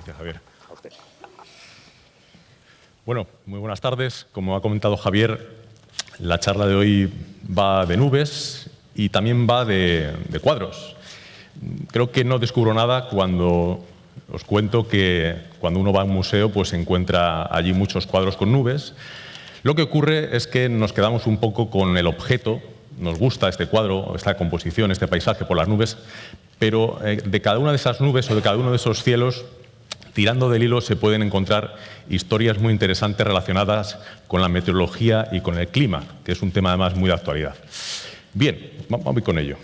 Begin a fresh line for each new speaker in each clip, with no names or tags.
Gracias, Javier.
A usted.
Bueno, muy buenas tardes. Como ha comentado Javier, la charla de hoy va de nubes y también va de cuadros. Creo que no descubro nada cuando os cuento que cuando uno va a un museo pues encuentra allí muchos cuadros con nubes. Lo que ocurre es que nos quedamos un poco con el objeto. Nos gusta este cuadro, esta composición, este paisaje por las nubes, pero de cada una de esas nubes o de cada uno de esos cielos, tirando del hilo, se pueden encontrar historias muy interesantes relacionadas con la meteorología y con el clima, que es un tema además muy de actualidad. Bien, vamos a ir con ello.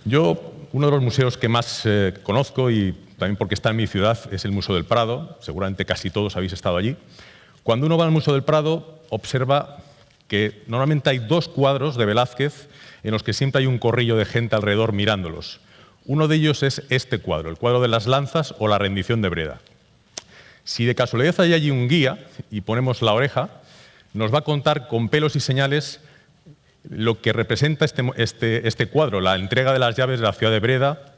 Yo, uno de los museos que más conozco, y también porque está en mi ciudad, es el Museo del Prado. Seguramente casi todos habéis estado allí. Cuando uno va al Museo del Prado, observa que normalmente hay dos cuadros de Velázquez en los que siempre hay un corrillo de gente alrededor mirándolos. Uno de ellos es este cuadro, el cuadro de las lanzas o la rendición de Breda. Si de casualidad hay allí un guía y ponemos la oreja, nos va a contar con pelos y señales lo que representa este cuadro, la entrega de las llaves de la ciudad de Breda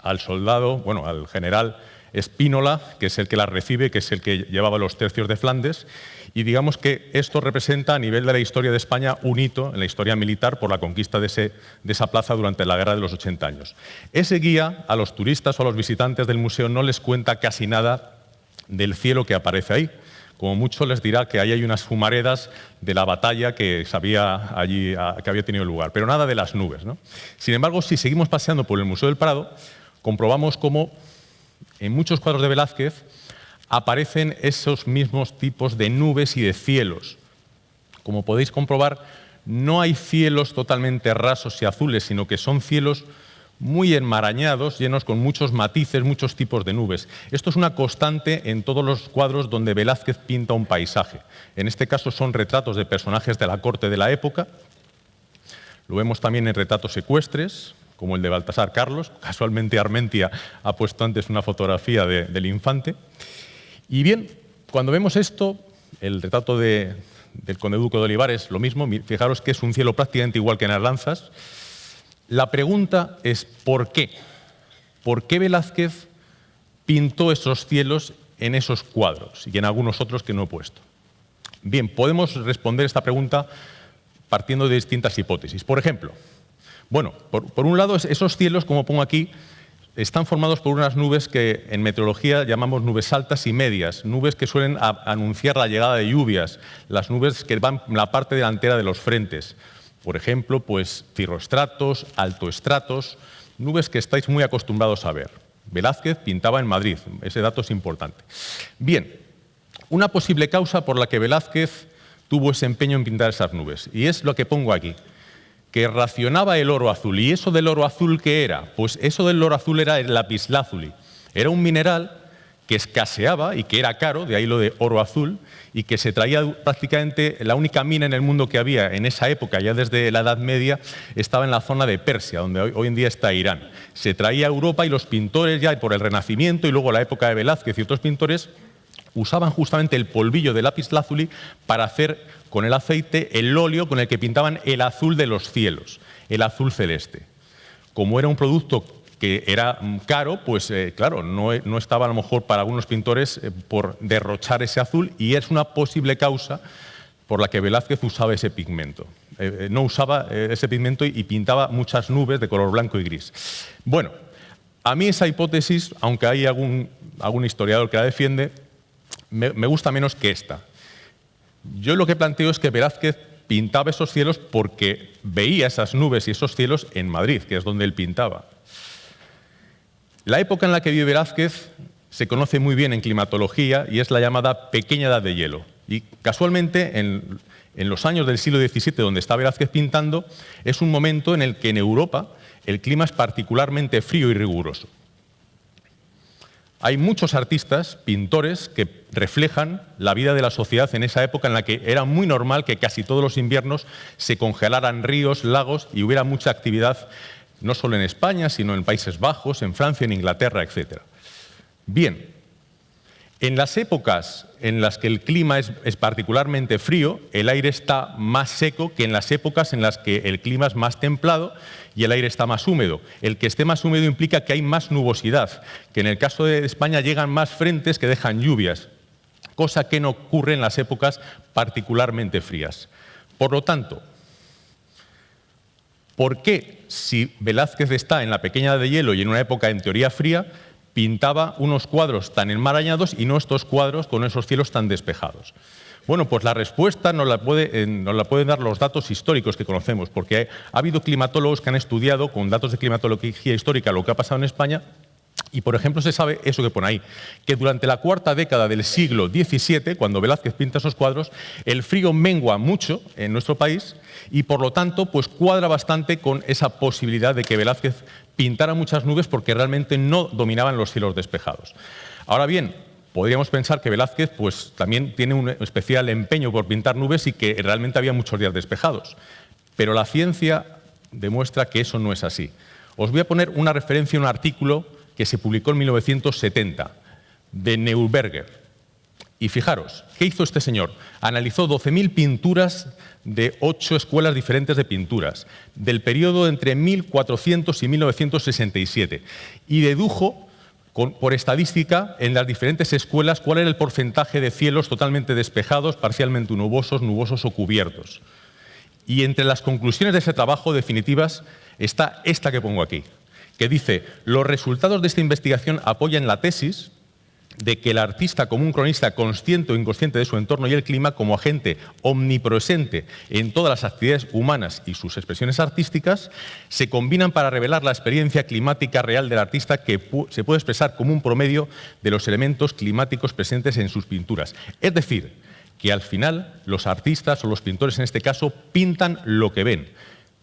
al soldado, bueno, al general Spínola, que es el que las recibe, que es el que llevaba los tercios de Flandes, y digamos que esto representa a nivel de la historia de España un hito en la historia militar por la conquista de esa plaza durante la Guerra de los 80 años. Ese guía a los turistas o a los visitantes del museo no les cuenta casi nada del cielo que aparece ahí. Como mucho les dirá que ahí hay unas fumaredas de la batalla que había tenido lugar, pero nada de las nubes, ¿no? Sin embargo, si seguimos paseando por el Museo del Prado, comprobamos cómo en muchos cuadros de Velázquez aparecen esos mismos tipos de nubes y de cielos. Como podéis comprobar, no hay cielos totalmente rasos y azules, sino que son cielos muy enmarañados, llenos con muchos matices, muchos tipos de nubes. Esto es una constante en todos los cuadros donde Velázquez pinta un paisaje. En este caso son retratos de personajes de la corte de la época. Lo vemos también en retratos ecuestres, como el de Baltasar Carlos. Casualmente Armentia ha puesto antes una fotografía del infante. Y bien, cuando vemos esto, el retrato del conde duque de Olivares, lo mismo. Fijaros que es un cielo prácticamente igual que en las lanzas. La pregunta es ¿por qué? ¿Por qué Velázquez pintó esos cielos en esos cuadros y en algunos otros que no he puesto? Bien, podemos responder esta pregunta partiendo de distintas hipótesis. Por ejemplo, bueno, por un lado, esos cielos, como pongo aquí, están formados por unas nubes que en meteorología llamamos nubes altas y medias, nubes que suelen anunciar la llegada de lluvias, las nubes que van en la parte delantera de los frentes. Por ejemplo, pues cirroestratos, altoestratos, nubes que estáis muy acostumbrados a ver. Velázquez pintaba en Madrid, ese dato es importante. Bien, una posible causa por la que Velázquez tuvo ese empeño en pintar esas nubes, y es lo que pongo aquí, que racionaba el oro azul. ¿Y eso del oro azul qué era? Pues eso del oro azul era el lapislázuli. Era un mineral que escaseaba y que era caro, de ahí lo de oro azul, y que se traía prácticamente, la única mina en el mundo que había en esa época, ya desde la Edad Media, estaba en la zona de Persia, donde hoy en día está Irán. Se traía a Europa y los pintores ya por el Renacimiento y luego la época de Velázquez y otros pintores usaban justamente el polvillo de lapislázuli para hacer con el aceite el óleo con el que pintaban el azul de los cielos, el azul celeste. Como era un producto que era caro, pues claro, no estaba a lo mejor para algunos pintores por derrochar ese azul, y es una posible causa por la que Velázquez usaba ese pigmento. No usaba ese pigmento y pintaba muchas nubes de color blanco y gris. Bueno, a mí esa hipótesis, aunque hay algún historiador que la defiende, me gusta menos que esta. Yo lo que planteo es que Velázquez pintaba esos cielos porque veía esas nubes y esos cielos en Madrid, que es donde él pintaba. La época en la que vive Velázquez se conoce muy bien en climatología y es la llamada Pequeña Edad de Hielo. Y casualmente, en los años del siglo XVII, donde está Velázquez pintando, es un momento en el que en Europa el clima es particularmente frío y riguroso. Hay muchos artistas, pintores, que reflejan la vida de la sociedad en esa época en la que era muy normal que casi todos los inviernos se congelaran ríos, lagos y hubiera mucha actividad, no solo en España, sino en Países Bajos, en Francia, en Inglaterra, etc. Bien, En las épocas en las que el clima es particularmente frío, el aire está más seco que en las épocas en las que el clima es más templado y el aire está más húmedo. El que esté más húmedo implica que hay más nubosidad, que en el caso de España llegan más frentes que dejan lluvias, cosa que no ocurre en las épocas particularmente frías. Por lo tanto, ¿por qué, si Velázquez está en la Pequeña Edad de Hielo y en una época en teoría fría, pintaba unos cuadros tan enmarañados y no estos cuadros con esos cielos tan despejados? Bueno, pues la respuesta nos la pueden dar los datos históricos que conocemos, porque ha habido climatólogos que han estudiado con datos de climatología histórica lo que ha pasado en España. Y, por ejemplo, se sabe eso que pone ahí, que durante la cuarta década del siglo XVII, cuando Velázquez pinta esos cuadros, el frío mengua mucho en nuestro país y, por lo tanto, pues cuadra bastante con esa posibilidad de que Velázquez pintara muchas nubes porque realmente no dominaban los cielos despejados. Ahora bien, podríamos pensar que Velázquez pues, también tiene un especial empeño por pintar nubes y que realmente había muchos días despejados. Pero la ciencia demuestra que eso no es así. Os voy a poner una referencia a un artículo que se publicó en 1970, de Neuberger. Y fijaros, ¿qué hizo este señor? Analizó 12.000 pinturas de 8 escuelas diferentes de pinturas, del periodo entre 1400 y 1967, y dedujo por estadística en las diferentes escuelas cuál era el porcentaje de cielos totalmente despejados, parcialmente nubosos, nubosos o cubiertos. Y entre las conclusiones de ese trabajo definitivas está esta que pongo aquí, que dice: los resultados de esta investigación apoyan la tesis de que el artista, como un cronista consciente o inconsciente de su entorno y el clima, como agente omnipresente en todas las actividades humanas y sus expresiones artísticas, se combinan para revelar la experiencia climática real del artista, que se puede expresar como un promedio de los elementos climáticos presentes en sus pinturas. Es decir, que al final los artistas o los pintores en este caso pintan lo que ven.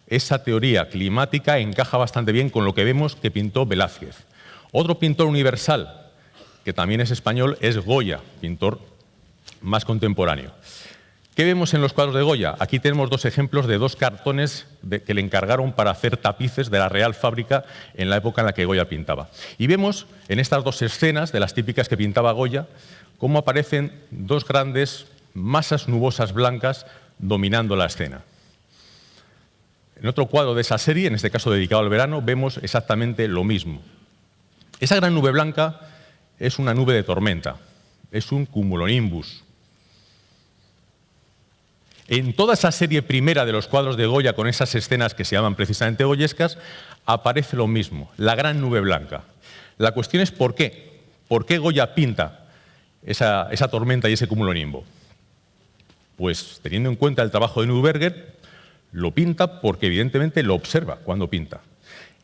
Esa teoría climática encaja bastante bien con lo que vemos que pintó Velázquez. Otro pintor universal, que también es español, es Goya, pintor más contemporáneo. ¿Qué vemos en los cuadros de Goya? Aquí tenemos dos ejemplos de dos cartones que le encargaron para hacer tapices de la Real Fábrica en la época en la que Goya pintaba. Y vemos en estas dos escenas, de las típicas que pintaba Goya, cómo aparecen dos grandes masas nubosas blancas dominando la escena. En otro cuadro de esa serie, en este caso dedicado al verano, vemos exactamente lo mismo. Esa gran nube blanca es una nube de tormenta, es un cumulonimbus. En toda esa serie primera de los cuadros de Goya, con esas escenas que se llaman precisamente goyescas, aparece lo mismo, la gran nube blanca. La cuestión es ¿por qué? ¿Por qué Goya pinta esa tormenta y ese cumulonimbo? Pues teniendo en cuenta el trabajo de Neuberger, lo pinta porque evidentemente lo observa cuando pinta.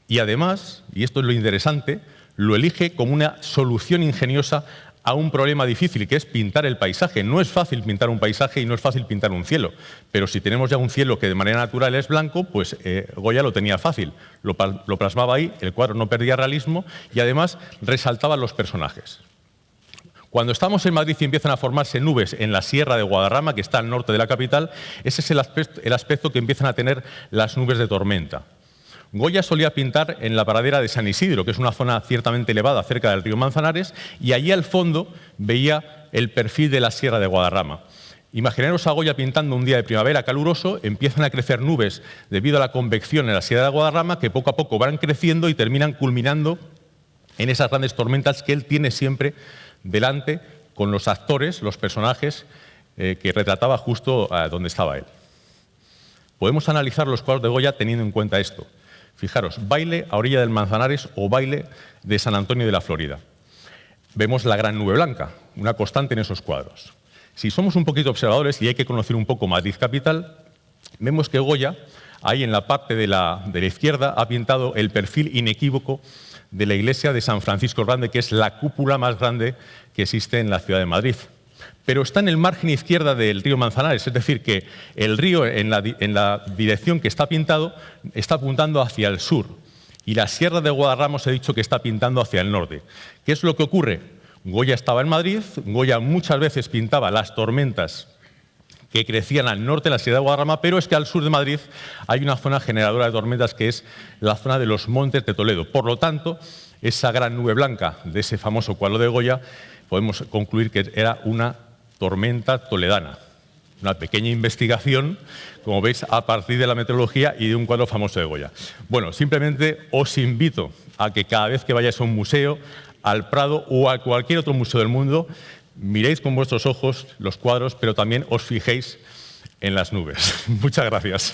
Y además, y esto es lo interesante, lo elige como una solución ingeniosa a un problema difícil, que es pintar el paisaje. No es fácil pintar un paisaje y no es fácil pintar un cielo, pero si tenemos ya un cielo que de manera natural es blanco, pues Goya lo tenía fácil. Lo plasmaba ahí, el cuadro no perdía realismo y además resaltaba los personajes. Cuando estamos en Madrid y empiezan a formarse nubes en la Sierra de Guadarrama, que está al norte de la capital, ese es el aspecto que empiezan a tener las nubes de tormenta. Goya solía pintar en la pradera de San Isidro, que es una zona ciertamente elevada cerca del río Manzanares, y allí al fondo veía el perfil de la Sierra de Guadarrama. Imaginaros a Goya pintando un día de primavera caluroso, empiezan a crecer nubes debido a la convección en la Sierra de Guadarrama, que poco a poco van creciendo y terminan culminando en esas grandes tormentas que él tiene siempre delante con los actores, los personajes que retrataba justo donde estaba él. Podemos analizar los cuadros de Goya teniendo en cuenta esto. Fijaros, baile a orilla del Manzanares o baile de San Antonio de la Florida. Vemos la gran nube blanca, una constante en esos cuadros. Si somos un poquito observadores y hay que conocer un poco Madrid capital, vemos que Goya, ahí en la parte de la izquierda, ha pintado el perfil inequívoco de la iglesia de San Francisco Grande, que es la cúpula más grande que existe en la ciudad de Madrid. Pero está en el margen izquierda del río Manzanares, es decir, que el río en la dirección que está pintado está apuntando hacia el sur y la Sierra de Guadarrama os he dicho que está pintando hacia el norte. ¿Qué es lo que ocurre? Goya estaba en Madrid, Goya muchas veces pintaba las tormentas que crecían al norte, en la Sierra de Guadarrama, pero es que al sur de Madrid hay una zona generadora de tormentas que es la zona de los Montes de Toledo. Por lo tanto, esa gran nube blanca de ese famoso cuadro de Goya, podemos concluir que era una tormenta toledana. Una pequeña investigación, como veis, a partir de la meteorología y de un cuadro famoso de Goya. Bueno, simplemente os invito a que cada vez que vayáis a un museo, al Prado o a cualquier otro museo del mundo, miréis con vuestros ojos los cuadros, pero también os fijéis en las nubes. Muchas gracias.